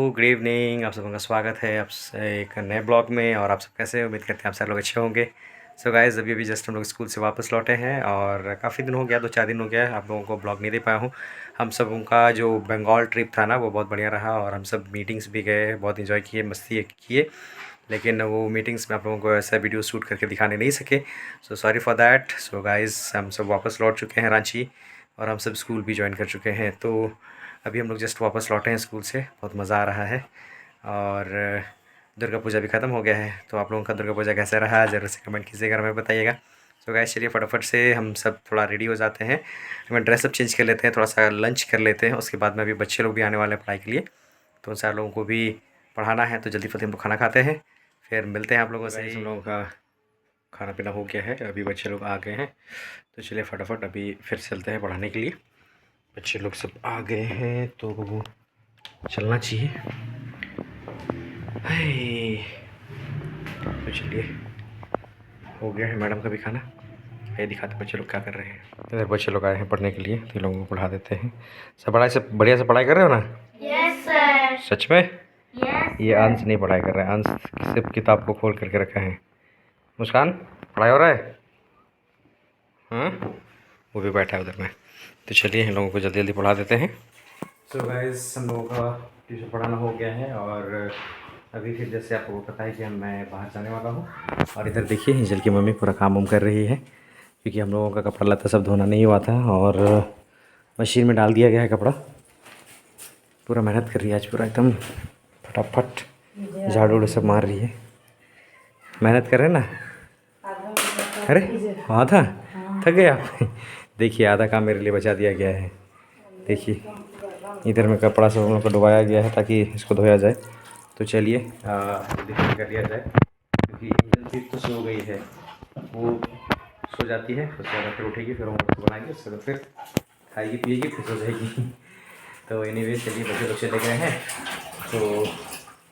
Good evening. आप सबका स्वागत है एक नए ब्लॉग में। और आप सब कैसे हो? उम्मीद करते हैं आप सारे लोग अच्छे होंगे। सो गाइस, अभी अभी जस्ट हम लोग स्कूल से वापस लौटे हैं और काफ़ी दिन हो गया, 2-4 दिन हो गया है आप लोगों को ब्लॉग नहीं दे पाया हूँ। हम सब उनका जो बंगाल ट्रिप था ना, वो बहुत बढ़िया रहा और हम सब मीटिंग्स भी गए, बहुत इन्जॉय किए, मस्ती किए। लेकिन वो मीटिंग्स में आप लोगों को ऐसा वीडियो शूट करके दिखाने नहीं सके। So sorry for that. So guys, हम सब वापस लौट चुके हैं रांची और हम सब स्कूल भी ज्वाइन कर चुके हैं। तो अभी हम लोग जस्ट वापस लौटे हैं स्कूल से, बहुत मज़ा आ रहा है। और दुर्गा पूजा भी ख़त्म हो गया है। तो आप लोगों का दुर्गा पूजा कैसा रहा, ज़रूर से कमेंट कीजिएगा, हमें बताइएगा। सो गाइस, चलिए फटाफट से हम सब थोड़ा रेडी हो जाते हैं, हमें ड्रेसअप चेंज कर लेते हैं, थोड़ा सा लंच कर लेते हैं। उसके बाद में अभी बच्चे लोग भी आने वाले हैं पढ़ाई के लिए, तो उन सारे लोगों को भी पढ़ाना है। तो जल्दी फटे हम लोग खाना खाते हैं, फिर मिलते हैं आप लोगों से। हम लोगों का खाना पीना हो गया है, अभी बच्चे लोग आ गए हैं। तो चलिए फटाफट अभी फिर चलते हैं पढ़ाने के लिए। बच्चे लोग सब आ गए हैं तो चलना चाहिए। हाय, तो चलिए, हो गया है मैडम का भी खाना। ये दिखाते बच्चे लोग क्या कर रहे हैं। इधर बच्चे लोग आए हैं पढ़ने के लिए, तो ये लोगों को पढ़ा देते हैं। सब पढ़ाई से बढ़िया से पढ़ाई कर रहे हो ना? Yes sir. सच में? यस ये अंश नहीं पढ़ाई कर रहा है, अंश सिर्फ किताब को खोल करके रखा है। मुस्कान, पढ़ाई हो रहा है? हाँ, वो भी बैठा है उधर में। तो चलिए इन लोगों को जल्दी जल्दी पढ़ा देते हैं। सो गाइस, हम लोगों का ट्यूशन पढ़ाना हो गया है और अभी फिर जैसे आपको पता है कि मैं बाहर जाने वाला हूँ। और इधर देखिए, हिंजल की मम्मी पूरा काम वाम कर रही है, क्योंकि हम लोगों का कपड़ा लत्ता सब धोना नहीं हुआ था और मशीन में डाल दिया गया है कपड़ा। पूरा मेहनत कर रही है आज, पूरा एकदम फटाफट झाड़ू उड़ू सब मार रही है। मेहनत कर रहे हैं ना? अरे हाँ था, थक गए आप? देखिए, आधा काम मेरे लिए बचा दिया गया है। देखिए, इधर में कपड़ा सब हम लोग को डुबाया गया है ताकि इसको धोया जाए। तो चलिए जल्दी कर लिया जाए, क्योंकि इंजन तो सो गई है। वो सो जाती है, उसके बाद फिर उठेगी, फिर हम उसको बनाएंगे, उसके बाद फिर खाएगी पिएगी, फिर सो जाएगी। तो एनीवे, चलिए बच्चे लोग चले गए हैं। तो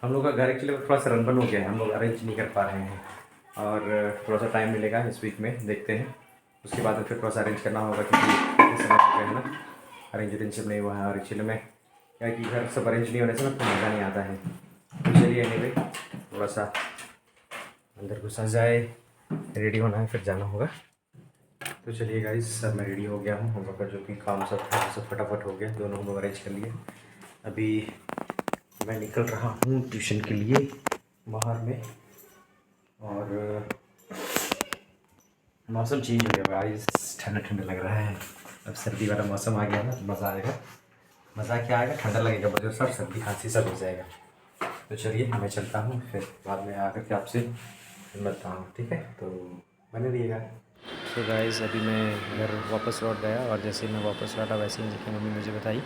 हम लोग का घर एक्चुअली थोड़ा सा रनबन हो गया है, हम लोग अरेंज नहीं कर पा रहे हैं और थोड़ा सा टाइम मिलेगा इस वीक में, देखते हैं। उसके बाद में फिर थोड़ा सा अरेंज करना होगा, क्योंकि इस समय हो गया है ना, अरेंज अरेंज नहीं हुआ है। और एक्चुअली में क्या है कि घर सब अरेंज नहीं होने से ना तो मज़ा नहीं आता है। तो चलिए एनीवे, थोड़ा सा अंदर घुसा जाए, रेडी होना है, फिर जाना होगा। तो चलिए गाइस, सब मैं रेडी हो गया हूँ। हम लोग का जो भी काम सब था वो सब फटाफट हो गया, दोनों हम लोग अरेंज कर लिए। अभी मैं निकल रहा हूँ ट्यूशन के लिए बाहर में। और मौसम चेंज हो गया भाई, ठंडा ठंडा लग रहा है। अब सर्दी वाला मौसम आ गया ना, तो मज़ा आएगा। मज़ा क्या आएगा, ठंडा लगेगा बच्चों, सब सर्दी खांसी सब हो जाएगा। तो चलिए मैं चलता हूँ, फिर बाद में आकर के आपसे मिलता हूँ, ठीक है? तो बने रहिएगा। तो गाइस, अभी मैं घर वापस लौट गया और जैसे ही मैं वापस लौटा वैसे ही इंजल की मम्मी मुझे बताई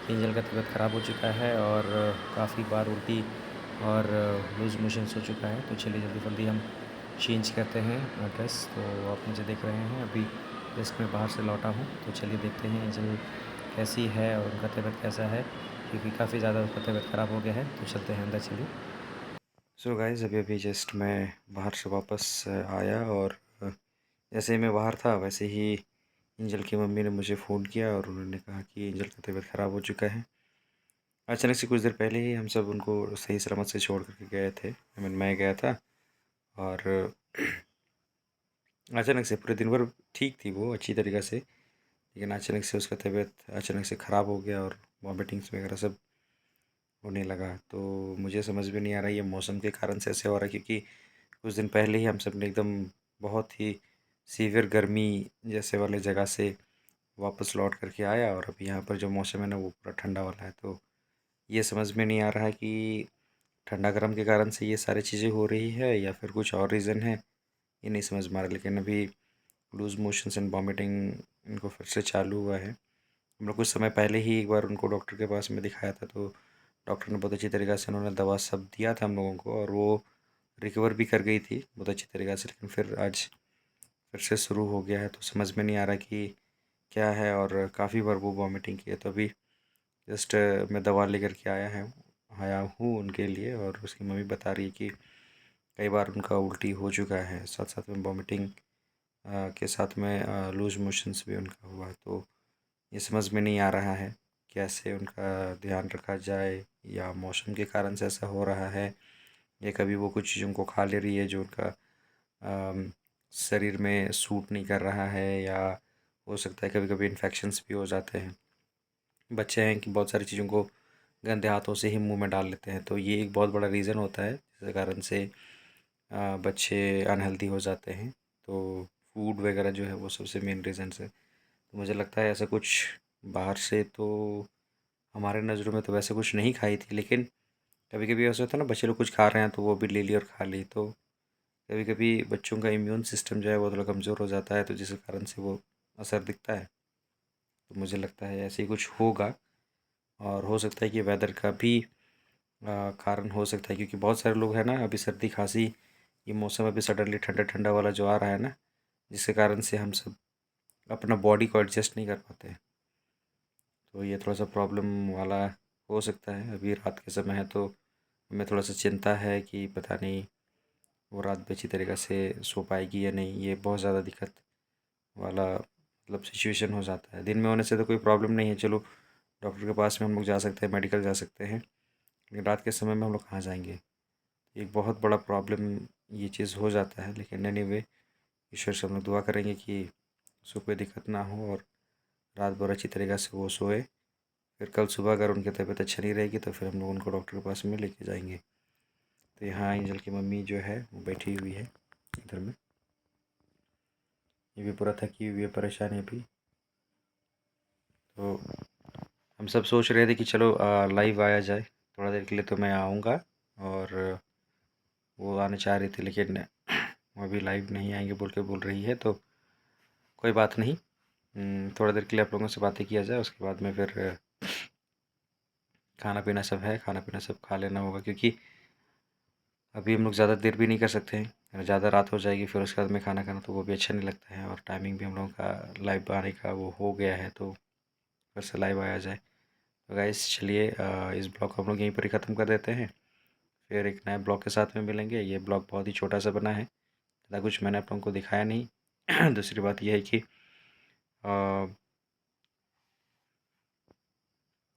कि इंजल का तबीयत ख़राब हो चुका है और काफ़ी बार उल्टी और लूज़ मोशंस हो चुका है। तो चलिए जल्दी जल्दी हम चेंज करते हैं ड्रेस। तो आप मुझे देख रहे हैं, अभी जस्ट मैं बाहर से लौटा हूँ। तो चलिए देखते हैं इंजल कैसी है और उनका तबीयत कैसा है, क्योंकि काफ़ी ज़्यादा उसका तबीयत ख़राब हो गया है। तो चलते हैं अंदर, चलिए। सो गाइस, अभी अभी जस्ट मैं बाहर से वापस आया और जैसे ही मैं बाहर था वैसे ही इंजल की मम्मी ने मुझे फ़ोन किया और उन्होंने कहा कि इंजल का तबीयत ख़राब हो चुका है। अचानक से कुछ देर पहले ही हम सब उनको सही सलामत से छोड़ करके गए थे, मैं गया था। और अचानक से पूरे दिन भर ठीक थी वो, अच्छी तरीक़े से, लेकिन अचानक से उसका तबीयत अचानक से ख़राब हो गया और वॉमिटिंग्स वगैरह सब होने लगा। तो मुझे समझ में नहीं आ रहा ये मौसम के कारण से ऐसे हो रहा है, क्योंकि कुछ दिन पहले ही हम सब ने एकदम बहुत ही सीवियर गर्मी जैसे वाले जगह से वापस लौट करके आया और अभी यहाँ पर जो मौसम है ना वो पूरा ठंडा वाला है। तो ये समझ में नहीं आ रहा है कि ठंडा गर्म के कारण से ये सारी चीज़ें हो रही है या फिर कुछ और रीज़न है, ये नहीं समझ में आ रहा। लेकिन अभी लूज़ मोशंस एंड वॉमिटिंग इनको फिर से चालू हुआ है। हम लोग कुछ समय पहले ही एक बार उनको डॉक्टर के पास में दिखाया था, तो डॉक्टर ने बहुत अच्छी तरीक़े से उन्होंने दवा सब दिया था हम लोगों को और वो रिकवर भी कर गई थी बहुत अच्छी तरीक़े से। लेकिन फिर आज फिर से शुरू हो गया है, तो समझ में नहीं आ रहा कि क्या है। और काफ़ी बार वो वॉमिटिंग की है। तो अभी जस्ट मैं दवा लेकर के आया हूँ उनके लिए, और उसकी मम्मी बता रही है कि कई बार उनका उल्टी हो चुका है, साथ साथ में वॉमिटिंग के साथ में लूज मोशंस भी उनका हुआ। तो ये समझ में नहीं आ रहा है कैसे उनका ध्यान रखा जाए या मौसम के कारण से ऐसा हो रहा है, या कभी वो कुछ चीज़ों को खा ले रही है जो उनका शरीर में सूट नहीं कर रहा है, या हो सकता है कभी कभी इन्फेक्शंस भी हो जाते हैं। बच्चे हैं कि बहुत सारी चीज़ों को गंदे हाथों से ही मुंह में डाल लेते हैं, तो ये एक बहुत बड़ा रीज़न होता है जिसके कारण से बच्चे अनहेल्दी हो जाते हैं। तो फूड वगैरह जो है वो सबसे मेन रीज़न है। तो मुझे लगता है ऐसा कुछ बाहर से तो हमारे नज़रों में तो वैसे कुछ नहीं खाई थी, लेकिन कभी कभी ऐसा होता है ना, बच्चे लोग कुछ खा रहे हैं तो वो भी ले ली और खा ली। तो कभी कभी बच्चों का इम्यून सिस्टम जो है वो थोड़ा कमज़ोर हो जाता है, तो जिसके कारण से वो असर दिखता है। तो मुझे लगता है ऐसे ही कुछ होगा, और हो सकता है कि वेदर का भी कारण हो सकता है, क्योंकि बहुत सारे लोग हैं ना, अभी सर्दी खांसी, ये मौसम अभी सडनली ठंडा ठंडा वाला जो आ रहा है ना, जिसके कारण से हम सब अपना बॉडी को एडजस्ट नहीं कर पाते हैं। तो ये थोड़ा सा प्रॉब्लम वाला हो सकता है। अभी रात के समय है तो हमें थोड़ा सा चिंता है कि पता नहीं वो रात भी अच्छी तरीक़े से सो पाएगी या नहीं। ये बहुत ज़्यादा दिक्कत वाला मतलब सिचुएशन हो जाता है। दिन में होने से तो कोई प्रॉब्लम नहीं है, चलो डॉक्टर के पास में हम लोग जा सकते हैं, मेडिकल जा सकते हैं, लेकिन रात के समय में हम लोग कहाँ जाएंगे। एक बहुत बड़ा प्रॉब्लम ये चीज़ हो जाता है। लेकिन एनीवे, ईश्वर से हम लोग दुआ करेंगे कि उसको कोई दिक्कत ना हो और रात भर अच्छी तरीक़े से वो सोए। फिर कल सुबह अगर उनकी तबीयत अच्छी नहीं रहेगी तो फिर हम लोग उनको डॉक्टर के पास में लेके जाएंगे। तो यहाँ एंजल की मम्मी जो है वो बैठी हुई है इधर में, ये भी पूरा थकी हुई है, परेशान है अभी। तो हम सब सोच रहे थे कि चलो लाइव आया जाए, थोड़ा देर के लिए तो मैं आऊँगा, और वो आने चाह रही थी लेकिन वो अभी लाइव नहीं आएंगे बोल के बोल रही है। तो कोई बात नहीं, थोड़ा देर के लिए आप लोगों से बातें किया जाए, उसके बाद में फिर खाना पीना सब है, खाना पीना सब खा लेना होगा, क्योंकि अभी हम लोग ज़्यादा देर भी नहीं कर सकते हैं, अगर ज़्यादा रात हो जाएगी फिर उसके बाद में खाना खाना तो वो भी अच्छा नहीं लगता है। और टाइमिंग भी हम लोगों का लाइव आने का वो हो गया है, तो फिर से लाइव आया जाए। तो गाइस चलिए, इस ब्लॉग को हम लोग यहीं पर ही ख़त्म कर देते हैं, फिर एक नए ब्लॉग के साथ में मिलेंगे। ये ब्लॉग बहुत ही छोटा सा बना है, ज़्यादा कुछ मैंने आप लोगों को दिखाया नहीं। दूसरी बात यह है कि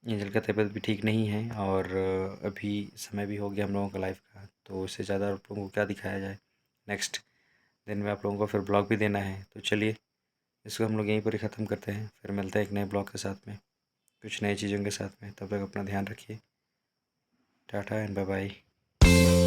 एंजल का तबीयत भी ठीक नहीं है, और अभी समय भी हो गया हम लोगों का लाइफ का, तो उससे ज़्यादा आप लोगों को क्या दिखाया जाए। नेक्स्ट दिन में आप लोगों को फिर ब्लॉग भी देना है। तो चलिए, इसको हम लोग यहीं पर ही ख़त्म करते हैं, फिर मिलते हैं एक नए ब्लॉग के साथ में, कुछ नई चीज़ों के साथ में। तब तक अपना ध्यान रखिए। Tata and bye bye.